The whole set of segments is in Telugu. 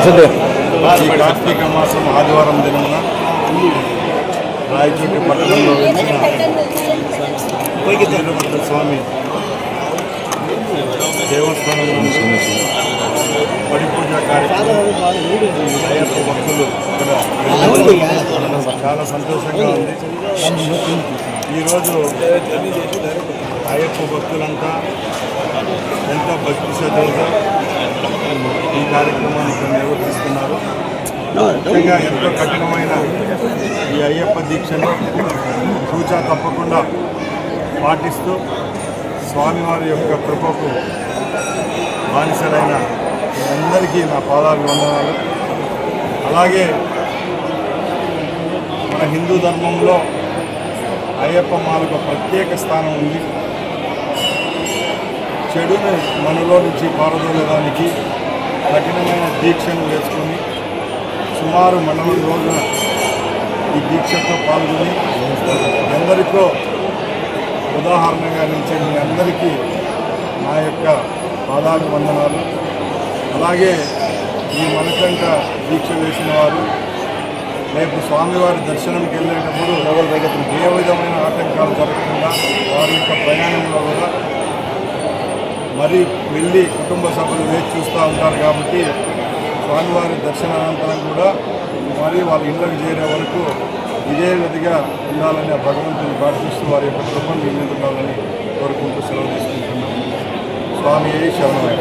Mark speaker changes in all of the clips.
Speaker 1: ఈ కార్తీక మాసం ఆదివారం దినమున రాయచోటి పట్టణంలో వెలిసిన వీరభద్ర స్వామి దేవస్థానంలో పడి పూజ కార్యక్రమం అయ్యప్ప భక్తులు ఇక్కడ చాలా సంతోషంగా ఉంది. ఈరోజు అయ్యప్ప భక్తులంతా ఎంతో భక్తి శ్రద్ధలతో ఈ కార్యక్రమాన్ని ఇక్కడ నిర్వర్తిస్తున్నారు. ముఖ్యంగా ఎంతో కఠినమైన ఈ అయ్యప్ప దీక్షను సూచా తప్పకుండా పాటిస్తూ స్వామివారి యొక్క కృపకు బానిసలైన అందరికీ నా పాదాలు వందనాలు. అలాగే మన హిందూ ధర్మంలో అయ్యప్ప మాలకు ప్రత్యేక స్థానం ఉంది. చెడును మనలో నుంచి పారదోలడానికి కఠినమైన దీక్షను వేసుకొని సుమారు 12 రోజుల ఈ దీక్షతో పాల్గొని ఎందరికో ఉదాహరణగా నిలిచే మీ అందరికీ నా యొక్క పాదాలు వందనాలు. అలాగే ఈ మనకంట దీక్ష వేసిన వారు రేపు స్వామివారి దర్శనంకి వెళ్ళేటప్పుడు ఏ విధమైన ఆటంకాలు జరగకుండా వారి యొక్క ప్రయాణంలో కూడా మరి వెళ్ళి కుటుంబ సభ్యులు వేచి చూస్తూ ఉంటారు. కాబట్టి స్వామివారి దర్శనానంతరం కూడా మరి వాళ్ళ ఇళ్ళకి చేరే వరకు ఇదే విధిగా ఉండాలని భగవంతుని ప్రార్థిస్తూ వారి యొక్క కృపను మీ మీద ఉండాలని కోరుకుంటూ సెలవు తీసుకుంటున్నాం. స్వామి శరణమయ్య.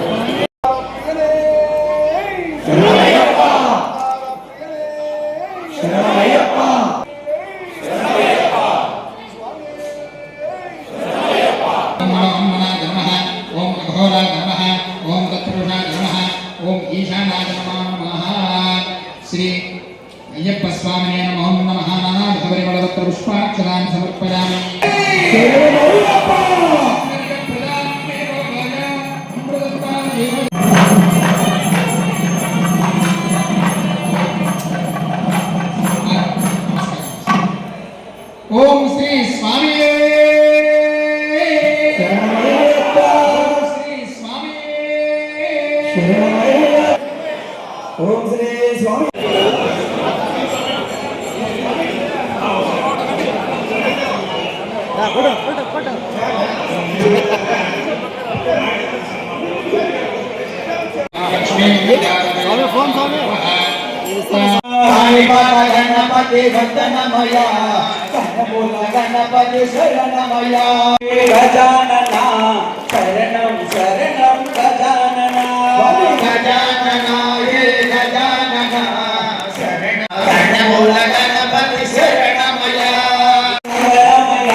Speaker 2: శ్రీ అయ్యప్ప స్వామి నమో నమః. నానావిధ పుష్పాక్షరాన్ని సమర్పయామి. ఓం శ్రీ స్వామి ఓం శ్రీ స్వామి.
Speaker 3: గణపతి వందనమయ గణపతి శరణమయ గజానన శరణం శరణం గజానన గజానన గజానన శరణం గణపతి శరణమయ శరణమయ